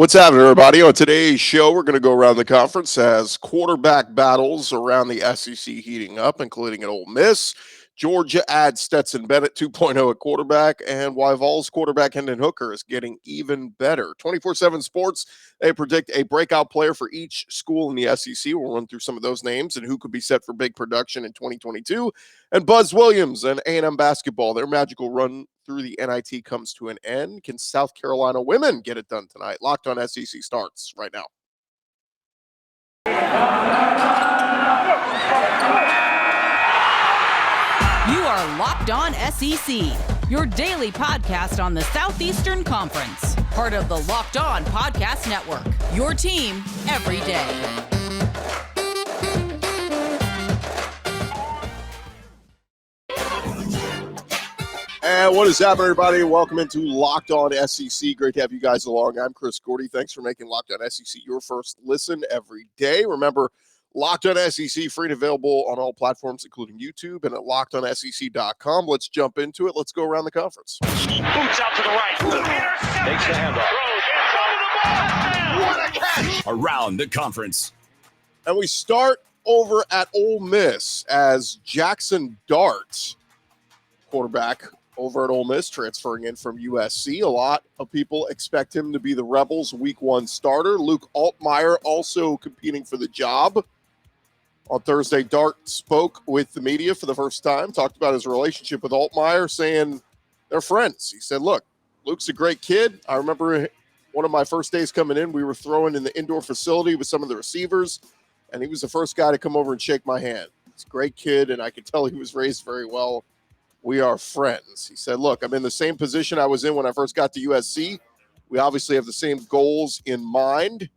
What's happening, everybody? On today's show, we're going to go around the conference as quarterback battles around the SEC heating up, including at Ole Miss. Georgia adds Stetson Bennett 2.0 at quarterback, and why Vols quarterback Hendon Hooker is getting even better. 24/7 Sports, they predict a breakout player for each school in the SEC. We'll run through some of those names and who could be set for big production in 2022. And Buzz Williams and A&M basketball, their magical run through the NIT comes to an end. Can South Carolina women get it done tonight? Locked on SEC starts right now. You are Locked On SEC, your daily podcast on the Southeastern Conference. Part of the Locked On Podcast Network, your team every day. And what is happening, everybody? Welcome into Locked On SEC. Great to have you guys along. I'm Chris Gordy. Thanks for making Locked On SEC your first listen every day. Remember, Locked On SEC, free and available on all platforms, including YouTube and at LockedOnSEC.com. Let's jump into it. Let's go around the conference. Boots out to the right. Takes the handoff. What a catch! Around the conference. And we start over at Ole Miss as Jaxson Dart, quarterback over at Ole Miss, transferring in from USC. A lot of people expect him to be the Rebels' Week 1 starter. Luke Altmeyer also competing for the job. On Thursday, Dart spoke with the media for the first time, talked about his relationship with Altmeyer, saying they're friends. He said, look, Luke's a great kid. I remember one of my first days coming in, we were throwing in the indoor facility with some of the receivers, and he was the first guy to come over and shake my hand. He's a great kid, and I could tell he was raised very well. We are friends. He said, look, I'm in the same position I was in when I first got to USC. We obviously have the same goals in mind.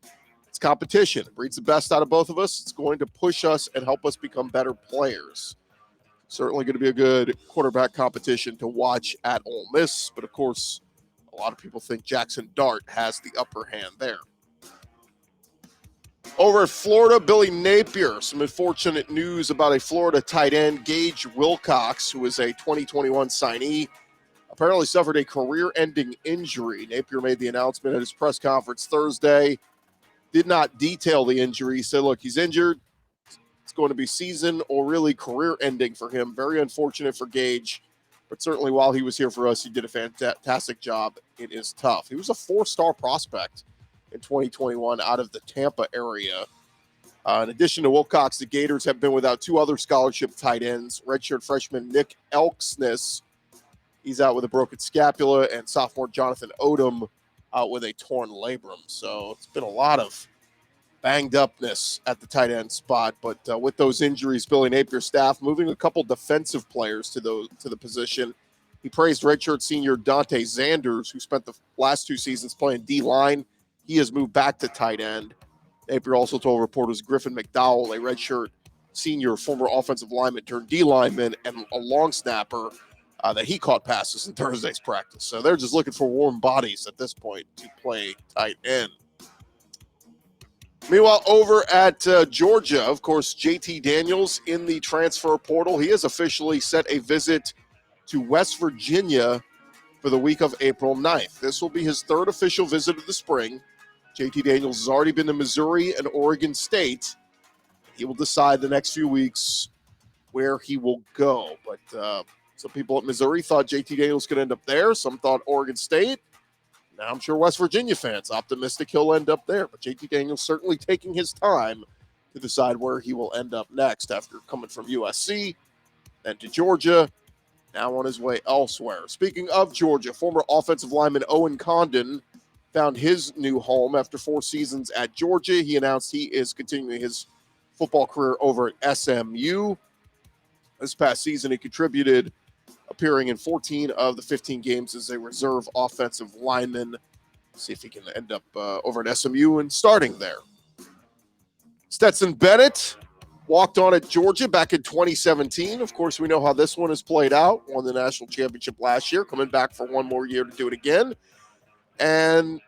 It's competition. It breeds the best out of both of us. It's going to push us and help us become better players. Certainly going to be a good quarterback competition to watch at Ole Miss. But, of course, a lot of people think Jaxson Dart has the upper hand there. Over at Florida, Billy Napier, some unfortunate news about a Florida tight end, Gage Wilcox, who is a 2021 signee, apparently suffered a career-ending injury. Napier made the announcement at his press conference Thursday, did not detail the injury. He said, look, he's injured. It's going to be season or really career-ending for him. Very unfortunate for Gage, but certainly while he was here for us, he did a fantastic job. It is tough. He was a 4-star prospect in 2021 out of the Tampa area. In addition to Wilcox, the Gators have been without 2 other scholarship tight ends. Redshirt freshman Nick Elksness, he's out with a broken scapula, and sophomore Jonathan Odom out with a torn labrum. So it's been a lot of banged upness at the tight end spot. But with those injuries, Billy Napier's staff moving a couple defensive players to the position. He praised redshirt senior Dante Zanders, who spent the last 2 seasons playing D-line. He has moved back to tight end. Napier also told reporters Griffin McDowell, a redshirt senior former offensive lineman turned D lineman and a long snapper, that he caught passes in Thursday's practice. So they're just looking for warm bodies at this point to play tight end. Meanwhile, over at Georgia, of course, JT Daniels in the transfer portal. He has officially set a visit to West Virginia for the week of April 9th. This will be his 3rd official visit of the spring. JT Daniels has already been to Missouri and Oregon State. He will decide the next few weeks where he will go. But some people at Missouri thought JT Daniels could end up there. Some thought Oregon State. Now I'm sure West Virginia fans optimistic he'll end up there. But JT Daniels certainly taking his time to decide where he will end up next after coming from USC, then to Georgia, now on his way elsewhere. Speaking of Georgia, former offensive lineman Owen Condon found his new home after 4 seasons at Georgia. He announced he is continuing his football career over at SMU. This past season, he contributed, appearing in 14 of the 15 games as a reserve offensive lineman. See if he can end up over at SMU and starting there. Stetson Bennett walked on at Georgia back in 2017. Of course, we know how this one has played out. Won the national championship last year, coming back for one more year to do it again. And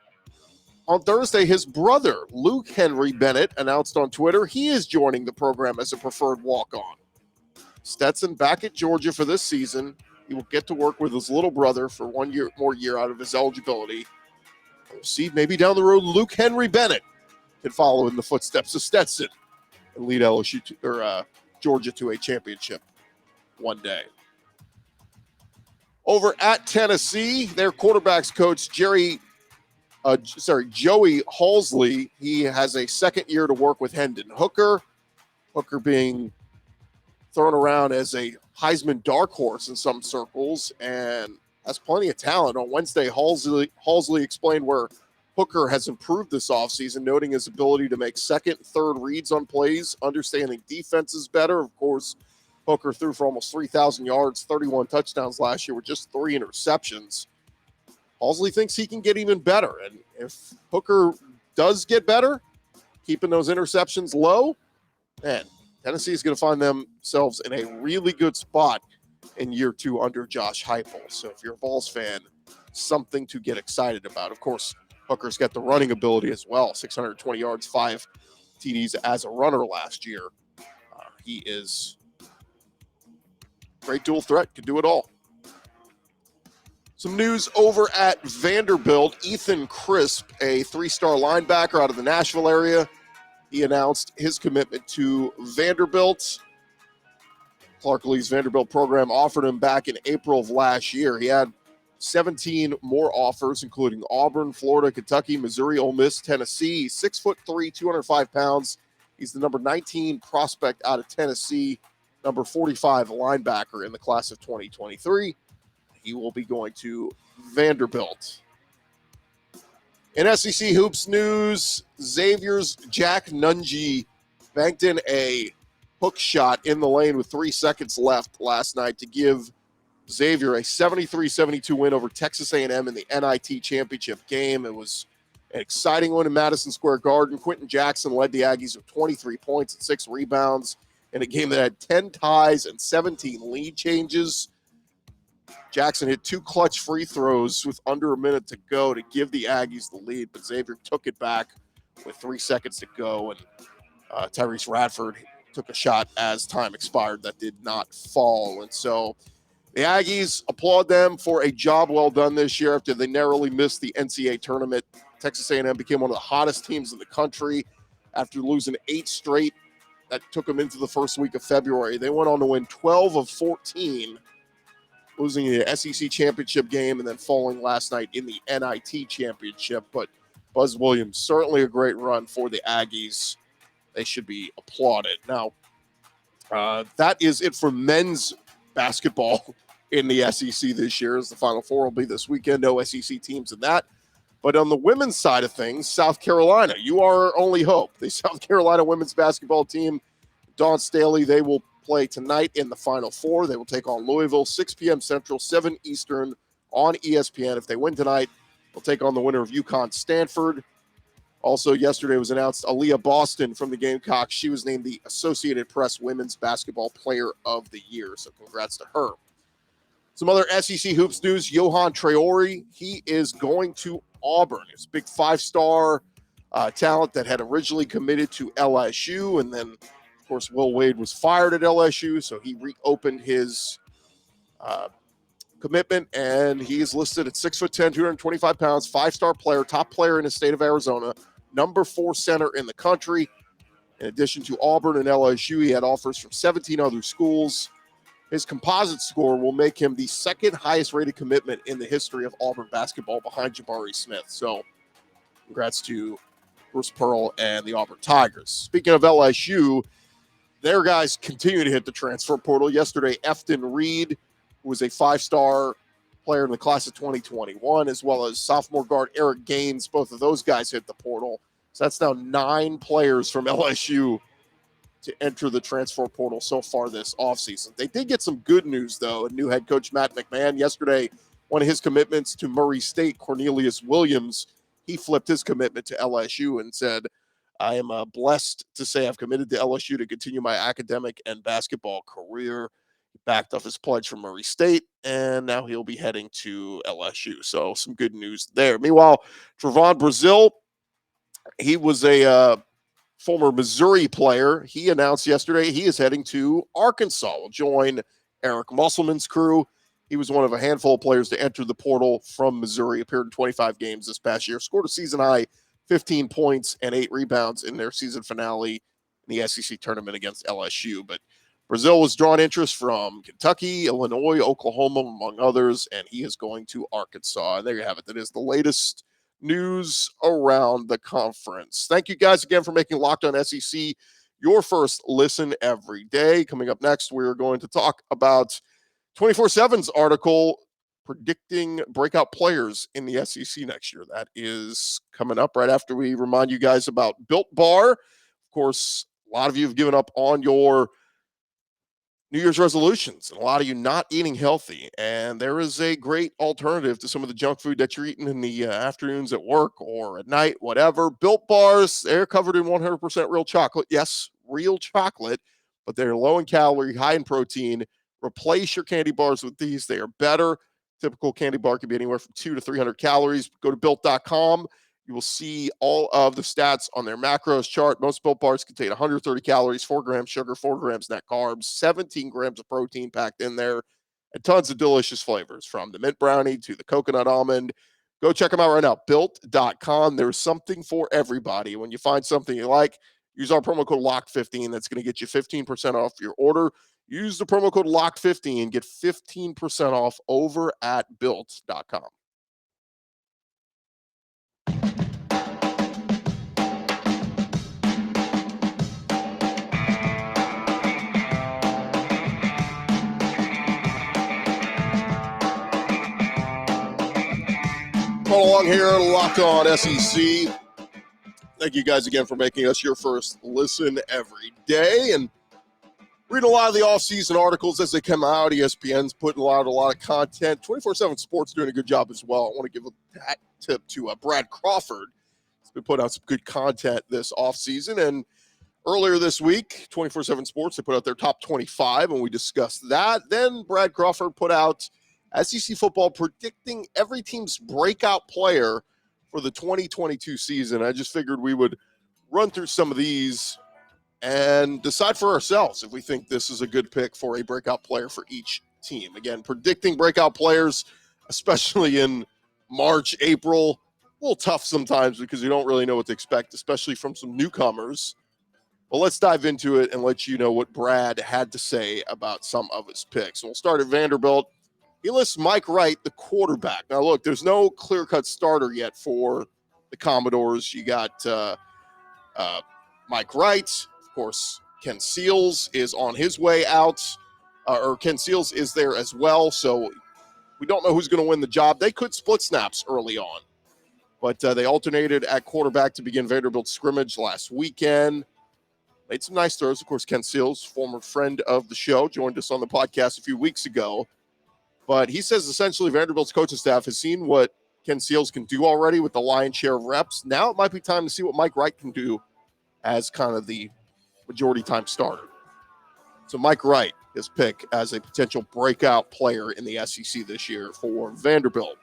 on Thursday, his brother, Luke Henry Bennett, announced on Twitter he is joining the program as a preferred walk-on. Stetson back at Georgia for this season. He will get to work with his little brother for 1 year more out of his eligibility. We'll see maybe down the road Luke Henry Bennett can follow in the footsteps of Stetson and lead Georgia to a championship one day. Over at Tennessee, their quarterbacks coach Joey Halsley, he has a second year to work with Hendon Hooker. Hooker being thrown around as a Heisman dark horse in some circles and has plenty of talent. On Wednesday, Halsley explained where Hooker has improved this offseason, noting his ability to make second, third reads on plays, understanding defenses better. Of course, Hooker threw for almost 3,000 yards, 31 touchdowns last year with just 3 interceptions. Halsley thinks he can get even better. And if Hooker does get better, keeping those interceptions low, man, Tennessee is going to find themselves in a really good spot in year 2 under Josh Heupel. So if you're a Vols fan, something to get excited about. Of course, Hooker's got the running ability as well. 620 yards, 5 TDs as a runner last year. He is great dual threat, can do it all. Some news over at Vanderbilt. Ethan Crisp, a 3-star linebacker out of the Nashville area. He announced his commitment to Vanderbilt. Clark Lee's Vanderbilt program offered him back in April of last year. He had 17 more offers, including Auburn, Florida, Kentucky, Missouri, Ole Miss, Tennessee. 6'3", 205 pounds. He's the number 19 prospect out of Tennessee, number 45 linebacker in the class of 2023. He will be going to Vanderbilt. In SEC Hoops news, Xavier's Jack Nunge banked in a hook shot in the lane with 3 seconds left last night to give Xavier a 73-72 win over Texas A&M in the NIT championship game. It was an exciting one in Madison Square Garden. Quentin Jackson led the Aggies with 23 points and 6 rebounds in a game that had 10 ties and 17 lead changes. Jackson hit 2 clutch free throws with under a minute to go to give the Aggies the lead, but Xavier took it back with 3 seconds to go, and Tyrese Radford took a shot as time expired that did not fall. And so the Aggies applaud them for a job well done this year after they narrowly missed the NCAA tournament. Texas A&M became one of the hottest teams in the country after losing 8 straight. That took them into the first week of February. They went on to win 12 of 14, losing the SEC championship game and then falling last night in the NIT championship. But Buzz Williams, certainly a great run for the Aggies. They should be applauded. Now, that is it for men's basketball in the SEC this year, as the Final Four will be this weekend. No SEC teams in that. But on the women's side of things, South Carolina, you are our only hope. The South Carolina women's basketball team, Dawn Staley, they will play tonight in the Final Four. They will take on Louisville, 6 p.m. Central, 7 Eastern on ESPN. If they win tonight, they'll take on the winner of UConn-Stanford. Also, yesterday was announced Aaliyah Boston from the Gamecocks. She was named the Associated Press Women's Basketball Player of the Year, so congrats to her. Some other SEC hoops news, Johan Traore, he is going to Auburn. He's a big 5-star talent that had originally committed to LSU, and then, of course, Will Wade was fired at LSU, so he reopened his commitment, and he is listed at 6'10", 225 pounds, 5-star player, top player in the state of Arizona, number 4 center in the country. In addition to Auburn and LSU, he had offers from 17 other schools. His composite score will make him the second highest rated commitment in the history of Auburn basketball behind Jabari Smith. So congrats to Bruce Pearl and the Auburn Tigers. Speaking of LSU, their guys continue to hit the transfer portal. Yesterday, Efton Reed, who was a 5-star player in the class of 2021, as well as sophomore guard Eric Gaines. Both of those guys hit the portal. So that's now 9 players from LSU to enter the transfer portal so far this offseason. They did get some good news, though. New head coach Matt McMahon, yesterday, one of his commitments to Murray State, Cornelius Williams, he flipped his commitment to LSU and said, I am blessed to say I've committed to LSU to continue my academic and basketball career. He backed off his pledge from Murray State, and now he'll be heading to LSU. So some good news there. Meanwhile, Trevon Brazile, he was a former Missouri player. He announced yesterday he is heading to Arkansas. Will join Eric Musselman's crew. He He was one of a handful of players to enter the portal from Missouri, appeared in 25 games this past year, scored a season-high 15 points and 8 rebounds in their season finale in the SEC tournament against LSU. But Brazil was drawing interest from Kentucky, Illinois, Oklahoma, among others, and he is going to Arkansas. And there you have it. That is the latest news around the conference. Thank you guys again for making Locked On SEC your first listen every day. Coming up next, we're going to talk about 24/7's article predicting breakout players in the SEC next year. That is coming up right after we remind you guys about Built Bar. Of course, a lot of you have given up on your New Year's resolutions, and a lot of you not eating healthy. And there is a great alternative to some of the junk food that you're eating in the afternoons at work or at night, whatever. Built Bars, they're covered in 100% real chocolate. Yes, real chocolate, but they're low in calorie, high in protein. Replace your candy bars with these. They are better. Typical candy bar can be anywhere from 200 to 300 calories. Go to Built.com. You will see all of the stats on their macros chart. Most Built Bars contain 130 calories, 4 grams sugar, 4 grams net carbs, 17 grams of protein packed in there, and tons of delicious flavors from the mint brownie to the coconut almond. Go check them out right now, Built.com. There's something for everybody. When you find something you like, use our promo code LOCK15. That's going to get you 15% off your order. Use the promo code LOCK15 and get 15% off over at Built.com. Follow along here, Locked On SEC. Thank you guys again for making us your first listen every day. And read a lot of the offseason articles as they come out. ESPN's putting a lot of content. 24/7 Sports doing a good job as well. I want to give that tip to Brad Crawford. He's been putting out some good content this offseason. And earlier this week, 24/7 Sports, they put out their top 25, and we discussed that. Then Brad Crawford put out SEC football predicting every team's breakout player for the 2022 season. I just figured we would run through some of these and decide for ourselves if we think this is a good pick for a breakout player for each team. Again, predicting breakout players, especially in March, April, a little tough sometimes because you don't really know what to expect, especially from some newcomers. Well, let's dive into it and let you know what Brad had to say about some of his picks. We'll start at Vanderbilt. He lists Mike Wright, the quarterback. Now, look, there's no clear-cut starter yet for the Commodores. You got Mike Wright. Of course, Ken Seals is on his way out, or Ken Seals is there as well. So we don't know who's going to win the job. They could split snaps early on, but they alternated at quarterback to begin Vanderbilt's scrimmage last weekend. Made some nice throws. Of course, Ken Seals, former friend of the show, joined us on the podcast a few weeks ago. But he says essentially Vanderbilt's coaching staff has seen what Ken Seals can do already with the lion's share of reps. Now it might be time to see what Mike Wright can do as kind of the majority time starter. So Mike Wright is picked as a potential breakout player in the SEC this year for Vanderbilt.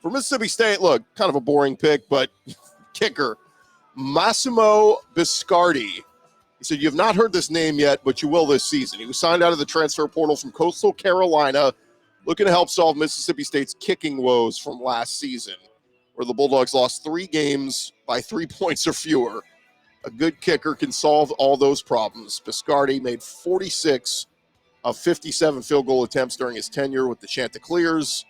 For Mississippi State, look, kind of a boring pick, but kicker, Massimo Biscardi. He said, you have not heard this name yet, but you will this season. He was signed out of the transfer portal from Coastal Carolina, looking to help solve Mississippi State's kicking woes from last season, where the Bulldogs lost 3 games by 3 points or fewer. A good kicker can solve all those problems. Biscardi made 46 of 57 field goal attempts during his tenure with the Chanticleers.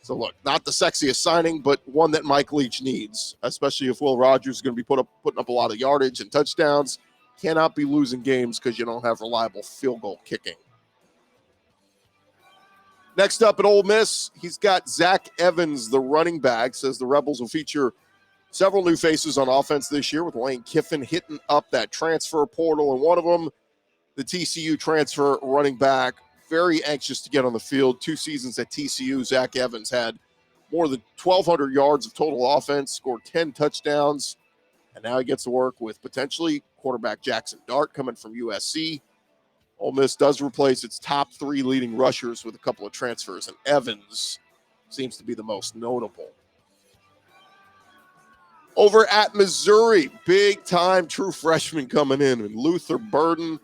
So, look, not the sexiest signing, but one that Mike Leach needs, especially if Will Rogers is going to be putting up a lot of yardage and touchdowns. Cannot be losing games because you don't have reliable field goal kicking. Next up at Ole Miss, he's got Zach Evans, the running back. Says the Rebels will feature several new faces on offense this year, with Lane Kiffin hitting up that transfer portal. And one of them, the TCU transfer running back, very anxious to get on the field. 2 seasons at TCU, Zach Evans had more than 1,200 yards of total offense, scored 10 touchdowns. And now he gets to work with potentially quarterback Jaxson Dart coming from USC. Ole Miss does replace its top 3 leading rushers with a couple of transfers, and Evans seems to be the most notable. Over at Missouri, big-time true freshman coming in, and Luther Burden.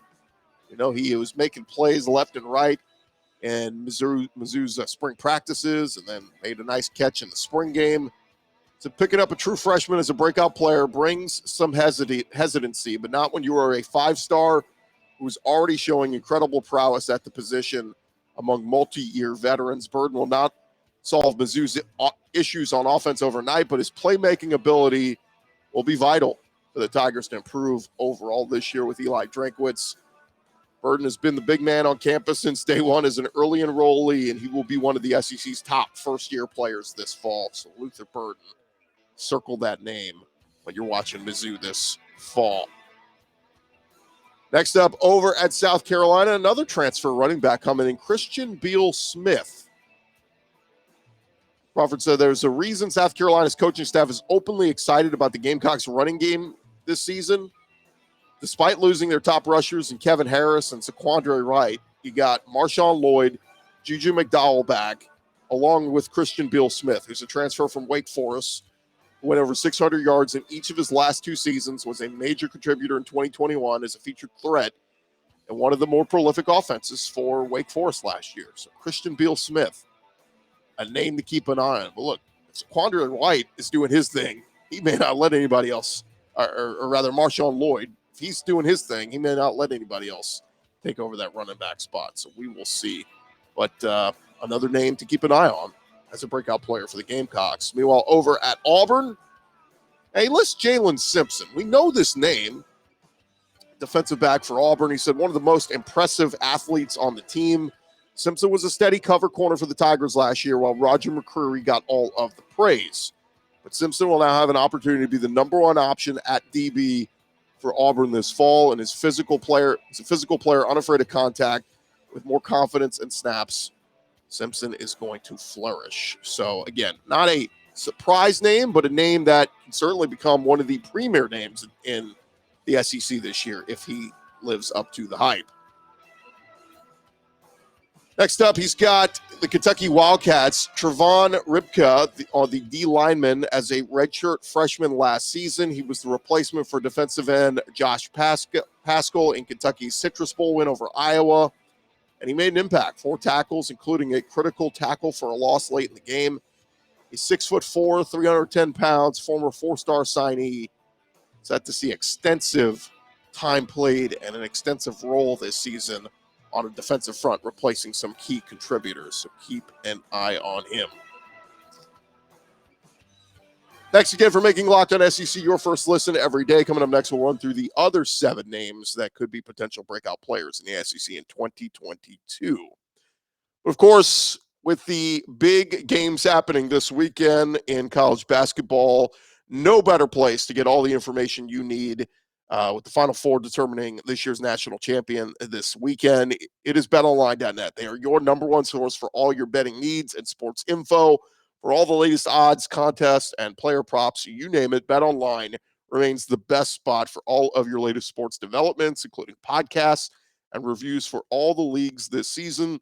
You know, he was making plays left and right in Mizzou's spring practices and then made a nice catch in the spring game. So picking up a true freshman as a breakout player brings some hesitancy, but not when you are a five-star who's already showing incredible prowess at the position among multi-year veterans. Burden will not solve Mizzou's issues on offense overnight, but his playmaking ability will be vital for the Tigers to improve overall this year with Eli Drinkwitz. Burden has been the big man on campus since day one as an early enrollee, and he will be one of the SEC's top first-year players this fall. So Luther Burden, circle that name when you're watching Mizzou this fall. Next up, over at South Carolina, another transfer running back coming in, Christian Beal-Smith. Crawford said there's a reason South Carolina's coaching staff is openly excited about the Gamecocks' running game this season. Despite losing their top rushers in Kevin Harris and Saquandre Wright, you got Marshawn Lloyd, Juju McDowell back, along with Christian Beal-Smith, who's a transfer from Wake Forest, who went over 600 yards in each of his last two seasons, was a major contributor in 2021 as a featured threat, and one of the more prolific offenses for Wake Forest last year. So Christian Beal-Smith, a name to keep an eye on. But look, if Saquandre Wright is doing his thing, he may not let anybody else, or rather Marshawn Lloyd, if he's doing his thing, he may not let anybody else take over that running back spot. So we will see. But another name to keep an eye on as a breakout player for the Gamecocks. Meanwhile, over at Auburn, hey, list Jalen Simpson. We know this name. Defensive back for Auburn. He said one of the most impressive athletes on the team. Simpson was a steady cover corner for the Tigers last year, while Roger McCreary got all of the praise. But Simpson will now have an opportunity to be the number one option at DB for Auburn this fall, and he's a physical player, unafraid of contact, with more confidence and snaps. Simpson is going to flourish. So again, not a surprise name, but a name that can certainly become one of the premier names in the SEC this year if he lives up to the hype. Next up, he's got the Kentucky Wildcats, Trevon Ripka, the D lineman, as a redshirt freshman last season. He was the replacement for defensive end Josh Paschal in Kentucky's Citrus Bowl win over Iowa, and he made an impact. 4 tackles, including a critical tackle for a loss late in the game. He's 6'4", 310 pounds, former 4-star signee. Set to see extensive time played and an extensive role this season on a defensive front, replacing some key contributors. So keep an eye on him. Thanks again for making Locked On SEC your first listen every day. Coming up next, we'll run through the other 7 names that could be potential breakout players in the SEC in 2022. But of course, with the big games happening this weekend in college basketball, no better place to get all the information you need with the Final Four determining this year's national champion this weekend. It is BetOnline.net. They are your number one source for all your betting needs and sports info. For all the latest odds, contests, and player props, you name it, BetOnline remains the best spot for all of your latest sports developments, including podcasts and reviews for all the leagues this season.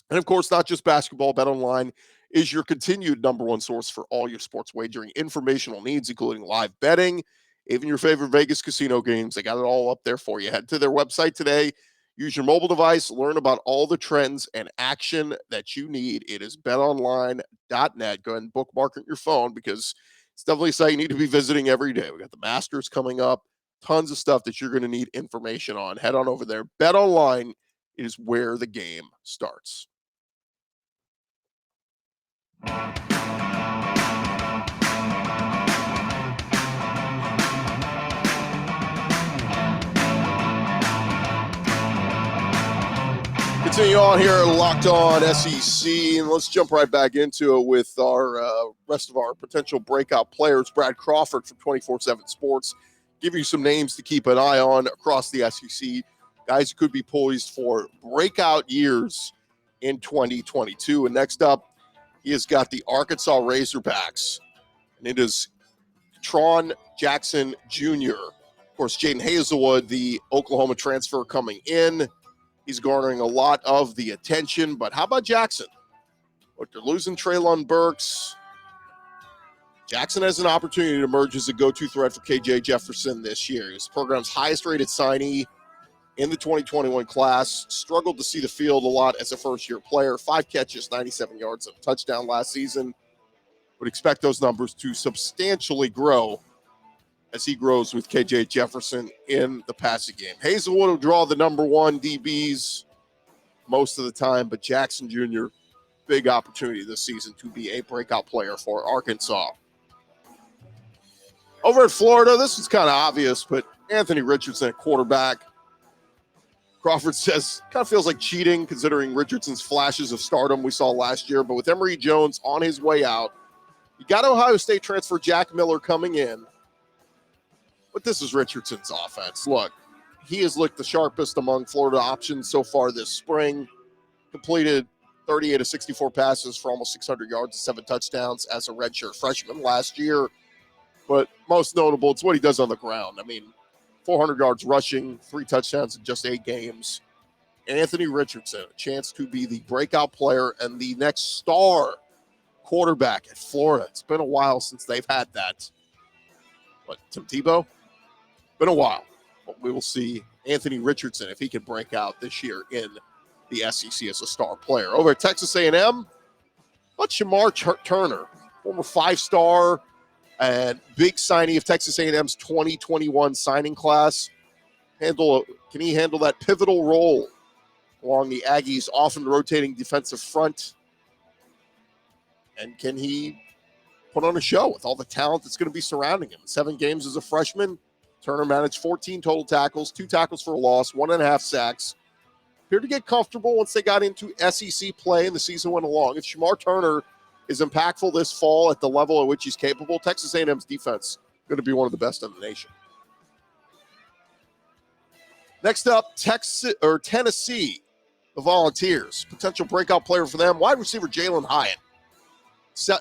And of course, not just basketball, BetOnline is your continued number one source for all your sports wagering informational needs, including live betting, even your favorite Vegas casino games. They got it all up there for you. Head to their website today. Use your mobile device. Learn about all the trends and action that you need. It is betonline.net. Go ahead and bookmark it on your phone because it's definitely a site you need to be visiting every day. We got the Masters coming up. Tons of stuff that you're going to need information on. Head on over there. BetOnline is where the game starts. Continue on here at Locked On SEC, and let's jump right back into it with our rest of our potential breakout players. Brad Crawford from 24/7 Sports. Give you some names to keep an eye on across the SEC. Guys who could be poised for breakout years in 2022. And next up, he has got the Arkansas Razorbacks, and it is Tron Jackson Jr. Of course, Jaden Hazelwood, the Oklahoma transfer coming in. He's garnering a lot of the attention, but how about Jackson? Look, they're losing Treylon Burks. Jackson has an opportunity to emerge as a go-to threat for KJ Jefferson this year. He's the program's highest-rated signee. in the 2021 class. Struggled to see the field a lot as a first-year player. 5 catches, 97 yards, and a touchdown last season. Would expect those numbers to substantially grow as he grows with KJ Jefferson in the passing game. Hazelwood will draw the number 1 DBs most of the time, but Jaxson Jr., big opportunity this season to be a breakout player for Arkansas. Over at Florida, this is kind of obvious, but Anthony Richardson at quarterback. Crawford says, kind of feels like cheating considering Richardson's flashes of stardom we saw last year, but with Emory Jones on his way out, you got Ohio State transfer Jack Miller coming in. But this is Richardson's offense. Look, he has looked the sharpest among Florida options so far this spring. Completed 38 of 64 passes for almost 600 yards and 7 touchdowns as a redshirt freshman last year. But most notable, it's what he does on the ground. I mean, 400 yards rushing, 3 touchdowns in just 8 games. Anthony Richardson, a chance to be the breakout player and the next star quarterback at Florida. It's been a while since they've had that. What, Tim Tebow? Been a while. But we will see Anthony Richardson if he can break out this year in the SEC as a star player. Over at Texas A&M, but Shamar Turner, former 5-star and big signing of Texas A&M's 2021 signing class. Can he handle that pivotal role along the Aggies' often rotating defensive front? And can he put on a show with all the talent that's going to be surrounding him? 7 games as a freshman, Turner managed 14 total tackles, 2 tackles for a loss, 1.5 sacks. Appeared to get comfortable once they got into SEC play and the season went along. If Shamar Turner is impactful this fall at the level at which he's capable, Texas A&M's defense is going to be one of the best in the nation. Next up, Tennessee, the Volunteers. Potential breakout player for them, wide receiver Jalen Hyatt.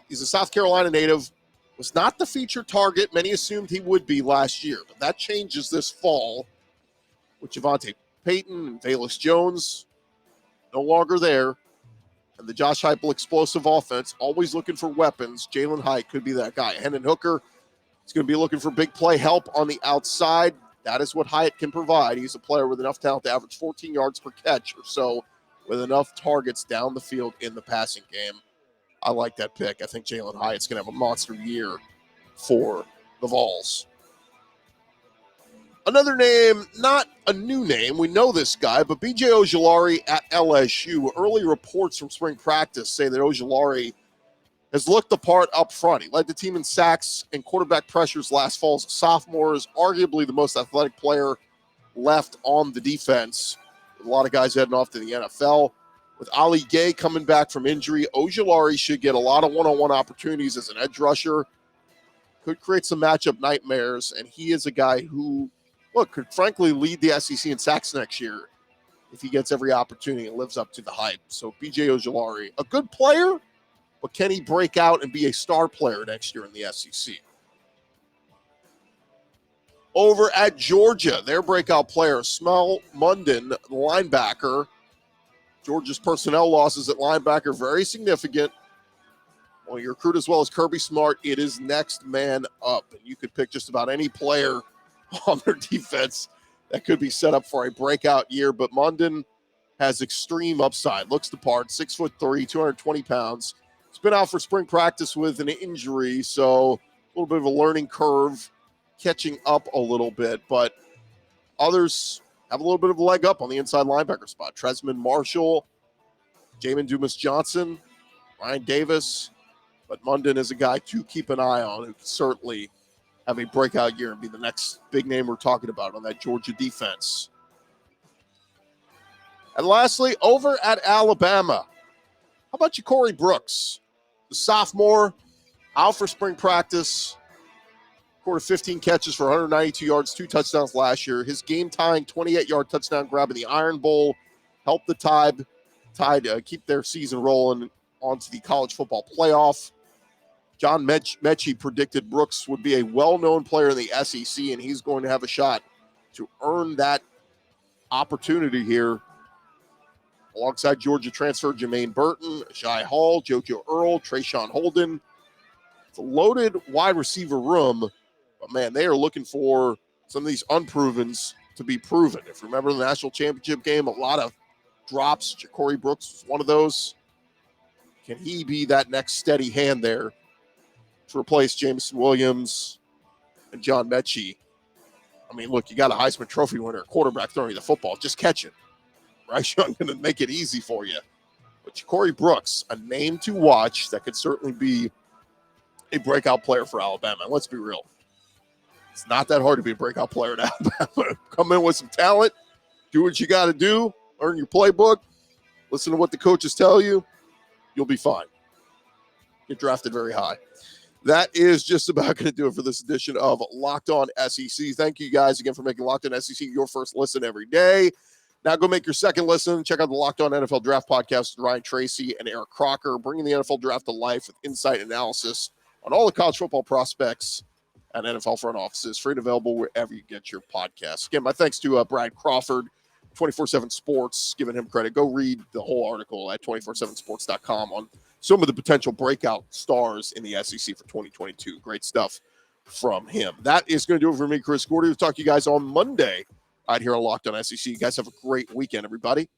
He's a South Carolina native. Was not the featured target many assumed he would be last year, but that changes this fall with Javonte Payton and Velus Jones no longer there. And the Josh Heupel explosive offense, always looking for weapons. Jalen Hyatt could be that guy. Hendon Hooker is going to be looking for big play help on the outside. That is what Hyatt can provide. He's a player with enough talent to average 14 yards per catch or so, with enough targets down the field in the passing game. I like that pick. I think Jalen Hyatt's going to have a monster year for the Vols. Another name, not a new name. We know this guy, but B.J. Ojulari at LSU. Early reports from spring practice say that Ojulari has looked the part up front. He led the team in sacks and quarterback pressures last fall as a sophomore. Is arguably the most athletic player left on the defense. A lot of guys heading off to the NFL. With Ali Gay coming back from injury, Ojulari should get a lot of one-on-one opportunities as an edge rusher. Could create some matchup nightmares, and he is a guy who, could frankly lead the SEC in sacks next year if he gets every opportunity and lives up to the hype. So B.J. Ojulari, a good player, but can he break out and be a star player next year in the SEC? Over at Georgia, their breakout player, Smell Munden, the linebacker. Georgia's personnel losses at linebacker, very significant. Well, you recruit as well as Kirby Smart, it is next man up. And you could pick just about any player on their defense that could be set up for a breakout year. But Munden has extreme upside. Looks the part, 6'3", 220 pounds. He's been out for spring practice with an injury, so a little bit of a learning curve, catching up a little bit. But others have a little bit of a leg up on the inside linebacker spot. Tresman Marshall, Jamin Dumas-Johnson, Ryan Davis. But Munden is a guy to keep an eye on who can certainly have a breakout year and be the next big name we're talking about on that Georgia defense. And lastly, over at Alabama, how about you, Corey Brooks? The sophomore, out for spring practice. Scored 15 catches for 192 yards, 2 touchdowns last year. His game-tying 28-yard touchdown grab in the Iron Bowl helped the Tide keep their season rolling onto the college football playoff. John Mechie predicted Brooks would be a well-known player in the SEC, and he's going to have a shot to earn that opportunity here. Alongside Georgia transfer Jermaine Burton, Jai Hall, JoJo Earl, Trayshawn Holden. It's a loaded wide receiver room. But, man, they are looking for some of these unprovens to be proven. If you remember the national championship game, a lot of drops. Ja'Cory Brooks was one of those. Can he be that next steady hand there to replace Jameson Williams and John Mechie? I mean, look, you got a Heisman Trophy winner, a quarterback throwing you the football. Just catch it. Bryce Young going to make it easy for you. But Ja'Cory Brooks, a name to watch that could certainly be a breakout player for Alabama. And let's be real. It's not that hard to be a breakout player at Alabama. Come in with some talent, do what you got to do, learn your playbook, listen to what the coaches tell you. You'll be fine. Get drafted very high. That is just about going to do it for this edition of Locked On SEC. Thank you guys again for making Locked On SEC your first listen every day. Now go make your second listen. Check out the Locked On NFL Draft Podcast with Ryan Tracy and Eric Crocker, bringing the NFL Draft to life with insight and analysis on all the college football prospects and NFL front offices. Free and available wherever you get your podcasts. Again, my thanks to Brad Crawford, 24/7 Sports, giving him credit. Go read the whole article at 247sports.com on some of the potential breakout stars in the SEC for 2022. Great stuff from him. That is going to do it for me, Chris Gordy. We'll talk to you guys on Monday out here on Locked On SEC. You guys have a great weekend, everybody.